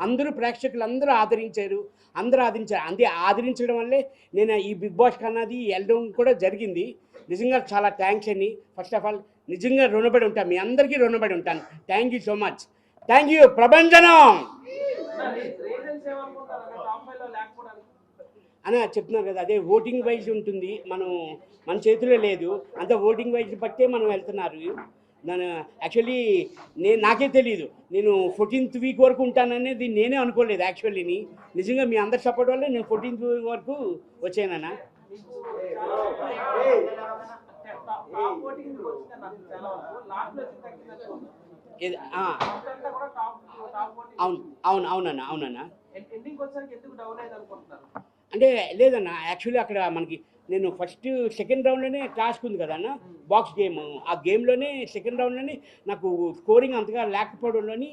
అందరూ ప్రేక్షకులు అందరూ ఆదరించారు. అంతే ఆదరించడం వల్లే నేను ఈ బిగ్ బాస్ కన్నది వెళ్ళడం కూడా జరిగింది. నిజంగా చాలా థ్యాంక్స్ అండి. ఫస్ట్ ఆఫ్ ఆల్ నిజంగా రుణపడి ఉంటాను, మీ అందరికీ రుణపడి ఉంటాను. Thank you so much. Thank you ప్రభంజనం అని చెప్తున్నారు కదా. అదే ఓటింగ్ వైజ్ ఉంటుంది, మన చేతిలో లేదు. అంత ఓటింగ్ వైజ్ బట్టే మనం వెళ్తున్నారు. నేను యాక్చువల్లీ నాకే తెలియదు నేను 14th వీక్ వరకు ఉంటాననేది నేనే అనుకోలేదు యాక్చువల్లీని. నిజంగా మీ అందరి సపోర్ట్ వల్ల నేను 14th వీక్ వరకు వచ్చానన్నా. అవునన్నా. అంటే లేదన్నా, యాక్చువల్లీ అక్కడ మనకి నేను ఫస్ట్ సెకండ్ రౌండ్లోనే టాస్క్ ఉంది కదా అన్న, బాక్స్ గేమ్. ఆ గేమ్లోనే సెకండ్ రౌండ్లోనే నాకు స్కోరింగ్ అంతగా లేకపోవడంలోని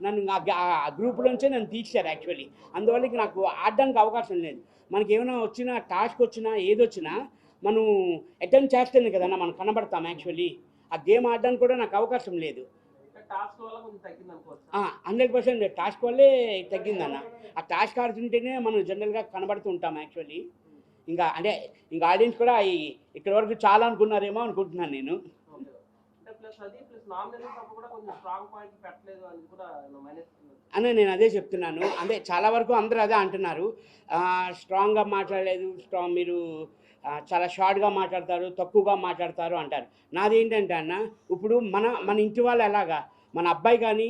నన్ను ఆ గ్రూప్లోంచే నన్ను తీర్చారు యాక్చువల్లీ. అందువల్ల నాకు ఆడడానికి అవకాశం లేదు. మనకి ఏమైనా వచ్చినా టాస్క్ వచ్చినా ఏదొచ్చినా మనం అటెంప్ట్ చేస్తేనే కదన్నా మనం కనబడతాం యాక్చువల్లీ. ఆ గేమ్ ఆడడానికి కూడా నాకు అవకాశం లేదు. 100% టాస్క్ వల్లే తగ్గిందన్న. ఆ టాస్క్ ఆడుతుంటేనే మనం జనరల్గా కనబడుతూ ఉంటాం యాక్చువల్లీ. ఇంకా ఆడియన్స్ కూడా ఇక్కడ వరకు చాలా అనుకున్నారేమో అనుకుంటున్నాను నేను. అని నేను అదే చెప్తున్నాను. అదే చాలా వరకు అందరూ అదే అంటున్నారు, స్ట్రాంగ్గా మాట్లాడలేదు, మీరు చాలా షార్ట్గా మాట్లాడతారు, తక్కువగా మాట్లాడతారు అంటారు. నాదేంటంటే అన్న, ఇప్పుడు మన ఇంటి వాళ్ళు ఎలాగా మన అబ్బాయి కానీ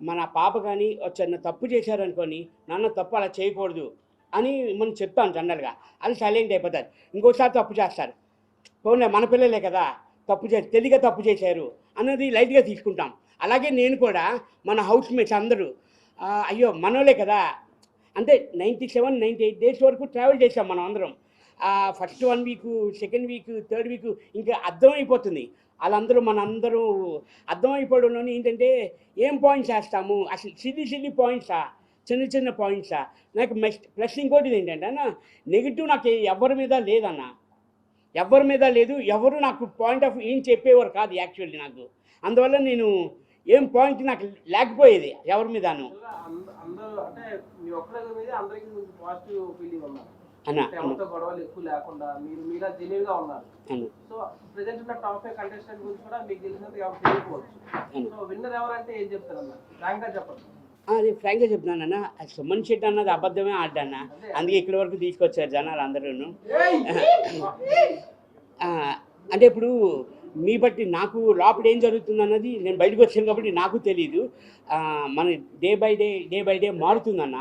మన పాప కానీ చిన్న తప్పు చేశారనుకొని, నాన్న తప్పు అలా చేయకూడదు అని మనం చెప్తాం జనరల్గా. అది సైలెంట్ అయిపోతారు. ఇంకోసారి తప్పు చేస్తారు, పోనీ మన పిల్లలే కదా తెలియక తప్పు చేశారు అన్నది లైట్గా తీసుకుంటాం. అలాగే నేను కూడా మన హౌస్ మేట్స్ అందరూ అయ్యో మనోలే కదా అంటే 97-98 డేస్ వరకు ట్రావెల్ చేసాం మనం అందరం. First 1 week, second week, third week ఇంకా అర్థమైపోతుంది. వాళ్ళందరూ మనందరూ అర్థమైపోవడంలోనే ఏంటంటే ఏం పాయింట్స్ వేస్తాము అసలు, సిల్లీ పాయింట్సా, చిన్న పాయింట్సా. నాకు ప్లస్ ఇంకోటి ఏంటంటే అన్న, నెగిటివ్ నాకు ఎవరి మీద లేదన్న, ఎవరి మీద లేదు. ఎవరు నాకు పాయింట్ ఆఫ్ ఏం చెప్పేవారు కాదు యాక్చువల్లీ నాకు. అందువల్ల నేను ఏం పాయింట్ నాకు లేకపోయేది ఎవరి మీదను. గొడవలు ఎక్కువ లేకుండా మీరు జెన్యూన్గా ఉన్నారు. సో ప్రెజెంట్ ఉన్న టాప్ 5 కంటెస్టెంట్ గురించి కూడా మీకు తెలిసినంత తెలియకపోవచ్చు. సో విన్నర్ ఎవరంటే ఏం చెప్తారన్న, ఫ్రాంక్గా చెప్పండి. అది ఫ్రాంక్గా చెప్తున్నానన్న, సుమన్ శెట్టి అన్నది అబద్ధమే ఆడ్డాన్న, అందుకే ఇక్కడి వరకు తీసుకొచ్చారు జనాలు అందరూ. అంటే ఇప్పుడు మీ బట్టి నాకు లోపల ఏం జరుగుతుంది అన్నది నేను బయటకు వచ్చాను కాబట్టి నాకు తెలియదు. మన డే బై డే మారుతుందన్న.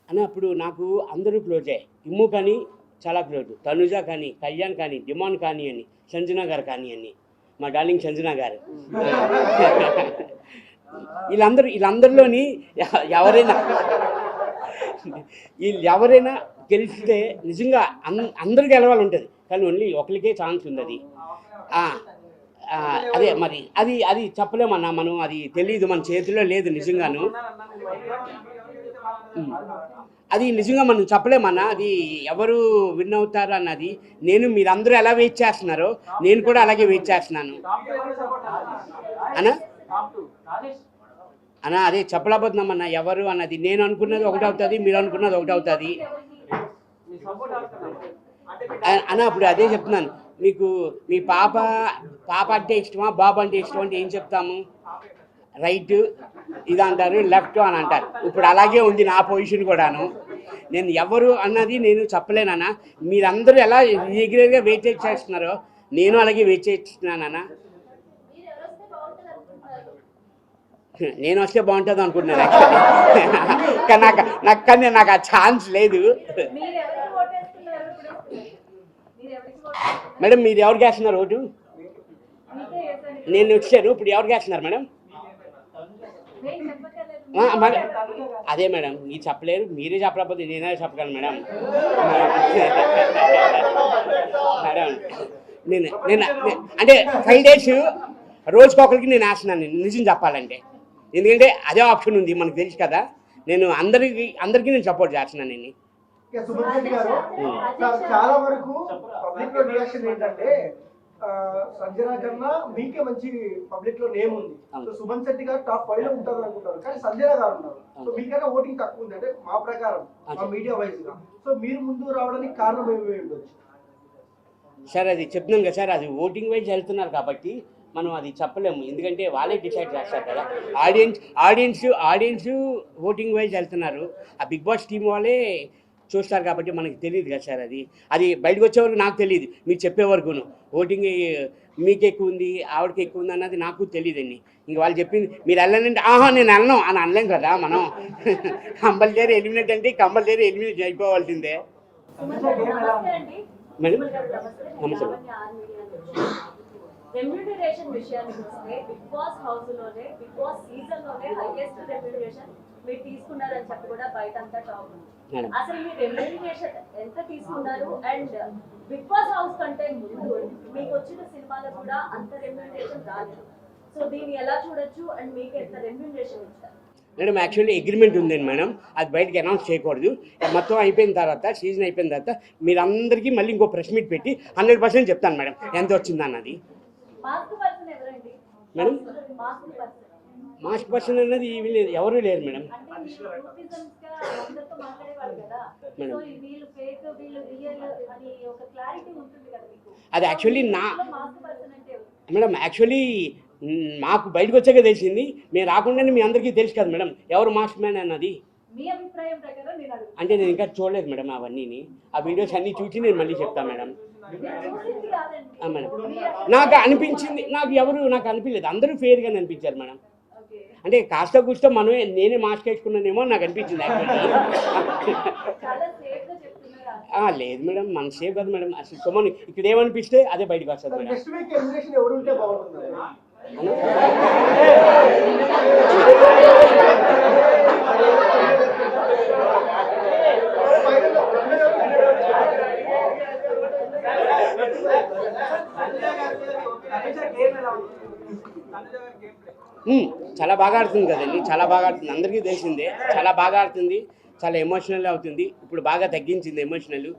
అన్న అప్పుడు నాకు అందరూ క్లోజే. ఇమ్ము కానీ చాలా క్లోజ్, తనుజ కానీ, కళ్యాణ్ కానీ, డిమాన్ కానీ అని, సంజన గారు కానీ అని, మా డార్లింగ్ సంజన గారు. వీళ్ళందరిలోని ఎవరైనా గెలిస్తే నిజంగా అందరూ గెలవాలి ఉంటుంది, కానీ ఓన్లీ ఒకరికే ఛాన్స్ ఉంది. అదే మరి అది చెప్పలేమన్నా మనం, అది తెలియదు, మన చేతిలో లేదు నిజంగాను. అది నిజంగా మనం చెప్పలేమన్నా, అది ఎవరు విన్ అవుతారు అన్నది. మీరందరూ ఎలా వెయిట్ చేస్తున్నారో నేను కూడా అలాగే వెయిట్ చేస్తున్నాను అన్న. అదే చెప్పలేకపోతున్నామన్నా ఎవరు అన్నది. నేను అనుకున్నది ఒకటి అవుతుంది, మీరు అనుకున్నది ఒకటి అవుతుంది అన్న. అప్పుడు అదే చెప్తున్నాను మీకు, మీ పాప అంటే ఇష్టమా, బాబు అంటే ఇష్టం అంటే ఏం చెప్తాము? రైట్ ఇది అంటారు, లెఫ్ట్ అని అంటారు. ఇప్పుడు అలాగే ఉంది నా పొజిషన్ కూడాను. నేను ఎవరు అన్నది నేను చెప్పలేనన్నా. మీరందరూ ఎలా రెగ్యులర్గా వెయిట్ చేస్తున్నారో నేను అలాగే వెయిట్ చేస్తున్నానన్నా. నేను వస్తే బాగుంటుంది అనుకుంటున్నాను యాక్చువల్లీ, కానీ నాకు ఆ ఛాన్స్ లేదు. మేడం మీరు ఎవరికి వేస్తున్నారు ఓటు? నేను వచ్చాను, ఇప్పుడు ఎవరికి వేస్తున్నారు మేడం? మేడం అదే మేడం, మీరు చెప్పలేరు, మీరే చెప్పలేకపోతే నేనే చెప్పగలను మేడం. మేడం నేను అంటే 5 days రోజుకొకరికి నేను వేస్తున్నాను నిజం చెప్పాలంటే. ఎందుకంటే అదే ఆప్షన్ ఉంది, మనకు తెలుసు కదా. నేను అందరికీ నేను సపోర్ట్ చేస్తున్నాను. నేను చాలా వరకు పబ్లిక్ రియాక్షన్ ఏంటంటే సంజన కన్నా మీకే మంచి పబ్లిక్ లో నేమ్ ఉంది. సో సుమన్ శెట్టి గారు టాప్ 5 లో ఉంటారు అనుకుంటారు, కానీ సంజన గారు ఉన్నారు. సో మీకైనా ఓటింగ్ తక్కువ ఉంది అంటే మా ప్రకారం, మా మీడియా వైజ్ గా. సో మీరు ముందు రావడానికి కారణం ఏమి ఉండొచ్చు సార్? అది చెప్తున్నాం కదా సార్, అది ఓటింగ్ వైజ్ వెళ్తున్నారు కాబట్టి మనం అది చెప్పలేము, ఎందుకంటే వాళ్ళే డిసైడ్ చేస్తారు కదా. ఆడియన్స్ ఓటింగ్ వైజ్ వెళ్తున్నారు, ఆ బిగ్ బాస్ టీం వాళ్ళే చూస్తారు కాబట్టి మనకి తెలియదు కదా సార్. అది బయటకు వచ్చే వరకు నాకు తెలియదు, మీరు చెప్పే వరకును ఓటింగ్ మీకు ఎక్కువ ఉంది ఆవిడకి ఎక్కువ ఉంది అన్నది నాకు తెలియదండి. ఇంక వాళ్ళు చెప్పింది మీరు వెళ్ళాలంటే నేను వెళ్ళను అని అనలేం కదా మనం. కంపల్సరీ ఎలిమినేట్ అంటే కంపల్సరీ ఎలిమినేట్ అయిపోవాల్సిందే మేడం. నమస్తే. రెమ్యూనరేషన్ విషయానికి వస్తే బిగ్ బాస్ హౌస్ లోనే బిగ్ బాస్ సీజన్ లోనే హైయెస్ట్ రెమ్యూనరేషన్ మీరు తీసుకున్నారని చెప్పి కూడా బయట అంతా టాక్ ఉంది. అసలు మీ రెమ్యూనరేషన్ ఎంత తీసుకున్నారు? అండ్ బిగ్ బాస్ హౌస్ కంటే ముందు మీకు వచ్చిన సినిమాలో కూడా అంత రెమ్యూనరేషన్ రాలేదు. సో దీన్ని ఎలా చూడొచ్చు? అండ్ మీకు ఎంత రెమ్యూనరేషన్ ఇచ్చారు? మేడం యాక్చువల్లీ అగ్రిమెంట్ ఉందండి మేడం, అది బయటకి అనౌన్స్ చేయకూడదు. మొత్తం అయిపోయిన తర్వాత, సీజన్ అయిపోయిన తర్వాత మీరందరికీ మళ్ళీ ఇంకో ప్రెస్ మీట్ పెట్టి 100% చెప్తాను మేడం ఎంత వచ్చిందన్నది. మేడం మాస్క్ పర్సన్ అన్నది ఎవరు లేరు మేడం. మేడం అది యాక్చువల్లీ మేడం మాకు బయటకు వచ్చాక తెలిసింది, మేము రాకుండానే మీ అందరికీ తెలుసు కదా మేడం ఎవరు మాస్క్ మ్యాన్ అన్నది. అంటే నేను ఇంకా చూడలేదు మేడం అవన్నీ, ఆ వీడియోస్ అన్నీ చూసి నేను మళ్ళీ చెప్తాను మేడం. మేడం నాకు అనిపించింది, నాకు అనిపించలేదు, అందరూ ఫెయిర్గానే అనిపించారు మేడం. అంటే కాస్త కూస్తో నేనే మాస్క్ వేసుకున్నానేమో నాకు అనిపించింది లేదు మేడం, మన సేఫ్ కదా మేడం. అసలు సుమన్ ఇక్కడ ఏమనిపిస్తే అదే బయటకు వస్తుంది మేడం. చాలా బాగా ఆడుతుంది కదండి, చాలా బాగా ఆడుతుంది, అందరికీ తెలిసిందే. చాలా బాగా ఆడుతుంది, చాలా ఎమోషనల్ అవుతుంది. ఇప్పుడు బాగా తగ్గించింది ఎమోషనల్,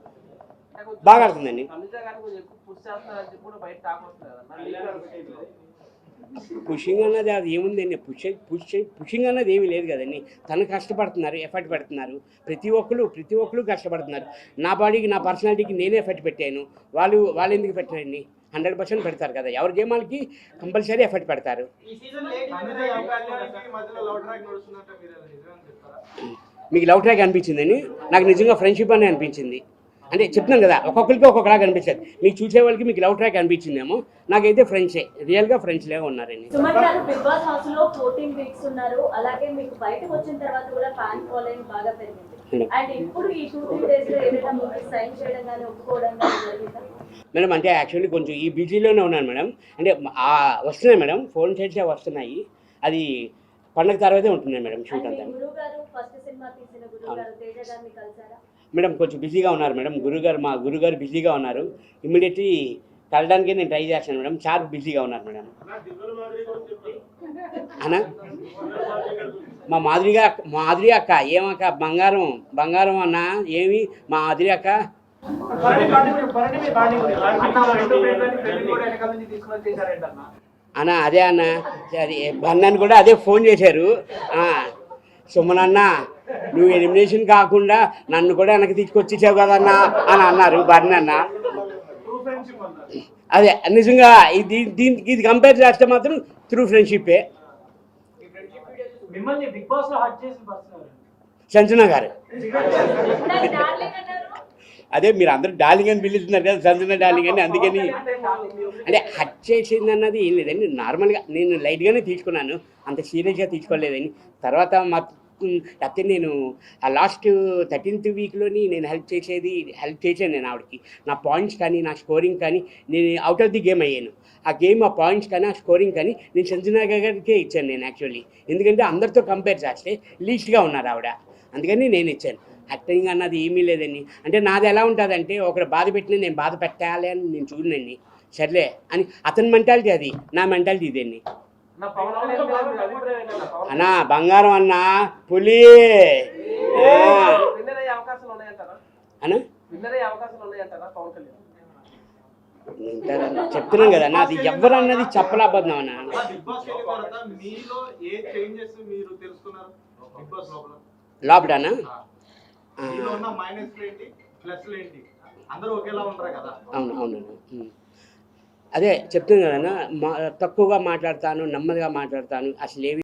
బాగా ఆడుతుందండి. పుషింగ్ అన్నది అది ఏముందండి, పుషింగ్ అన్నది ఏమీ లేదు కదండి. తను కష్టపడుతున్నారు, ఎఫర్ట్ పెడుతున్నారు, ప్రతి ఒక్కరు కష్టపడుతున్నారు. నా బాడీకి, నా పర్సనాలిటీకి నేనే ఎఫర్ట్ పెట్టాను, వాళ్ళు ఎందుకు పెట్టారండి? 100% పెడతారు కదా, ఎవరి గేమాలకి కంపల్సరీ ఎఫర్ట్ పెడతారు. మీకు లవ్ ట్రాక్ అనిపించిందని నాకు నిజంగా ఫ్రెండ్షిప్ అని అనిపించింది. అంటే చెప్తున్నాను కదా, ఒక్కొక్కరికి ఒక్కొక్కలాగా అనిపిస్తుంది. మీకు చూసే వాళ్ళకి మీకు లవ్ ట్రాక్ అనిపించిందేమో, నాకైతే ఫ్రెండ్సే, రియల్గా ఫ్రెండ్స్ లాగా ఉన్నారండి. సుమన్ గారు బిగ్ బాస్ హౌస్ లో 14 వీక్స్ ఉన్నారు, అలాగే మీకు బయటకు వచ్చిన తర్వాత కూడా ఫ్యాన్ ఫాలోయింగ్ బాగా పెరిగింది. అండ్ ఇప్పుడు ఈ 2-3 డేస్ లో ఏదైనా మూవీ సైన్ చేయడం కానీ ఒప్పుకోవడం కానీ జరిగిందా మేడం? అంటే యాక్చువల్లీ కొంచెం ఈ బిజీలోనే ఉన్నాను మేడం. అంటే వస్తున్నాయి మేడం, ఫోన్ చేసే వస్తున్నాయి, అది పండగ తర్వాతే ఉంటున్నాయి మేడం షూట్ అంతా. మేడం కొంచెం బిజీగా ఉన్నారు మేడం, మా గురుగారు బిజీగా ఉన్నారు. ఇమ్మీడియట్లీ కలడానికి నేను ట్రై చేస్తాను మేడం, చాలా బిజీగా ఉన్నారు మేడం. అన్నా మా మాధురి అక్క ఏమక్క బంగారం అన్న ఏమి మాధురి అక్క అన్న అదే అన్న, అది బన్నని కూడా అదే ఫోన్ చేశారు. సుమన్ అన్న నువ్వు ఎలిమినేషన్ కాకుండా నన్ను కూడా వెనక్కి తీసుకొచ్చేసావు కదన్నా అని అన్నారు బర్న్ అన్న. అదే నిజంగా ఇది కంపేర్ చేస్తే మాత్రం త్రూ ఫ్రెండ్షిప్పే. సంజన గారు అదే మీరు అందరూ డార్లింగ్ అని పిలుస్తున్నారు కదా, సంజన డార్లింగ్ అని, అందుకని అంటే హట్ చేసింది అన్నది ఏం లేదండి, నార్మల్గా నేను లైట్గానే తీసుకున్నాను, అంత సీరియస్గా తీసుకోలేదని. తర్వాత లేకపోతే నేను ఆ లాస్ట్ 13th వీక్లోని నేను హెల్ప్ చేశాను నేను ఆవిడకి. నా పాయింట్స్ కానీ నా స్కోరింగ్ కానీ నేను అవుట్ ఆఫ్ ది గేమ్ అయ్యాను. ఆ పాయింట్స్ కానీ ఆ స్కోరింగ్ కానీ నేను సంజన గారికే ఇచ్చాను నేను యాక్చువల్లీ, ఎందుకంటే అందరితో కంపేర్ చేస్తే లీస్ట్గా ఉన్నారు ఆవిడ, అందుకని నేను ఇచ్చాను. యాక్టింగ్ అన్నది ఏమీ లేదండి. అంటే నాది ఎలా ఉంటుందంటే ఒకటి బాధ పెట్టినా నేను బాధ పెట్టాలి అని నేను చూడండి, సర్లే అని అతని మెంటాలిటీ, అది నా మెంటాలిటీ ఇదండి. అన్నా బంగారం అన్నా పులి అన్నా వింటారని చెప్తున్నాం కదా అన్న, అది ఎవరు అన్నది చెప్పలేకపోతున్నాం అన్న. బిగ్ బాస్ వెళ్ళిన తర్వాత మీలో ఏ చేంజెస్ మీరు తెలుసుకున్నారు బిగ్ బాస్ లోపల? లోపలనా మీలో ఉన్న మైనస్ ఏంటి, ప్లస్ ఏంటి? అందరూ ఒకేలా ఉంటారు కదా. అవును అవునన్నా. అదే చెప్తున్నాను కదన్నా, తక్కువగా మాట్లాడతాను, నెమ్మదిగా మాట్లాడతాను, అసలు ఏవి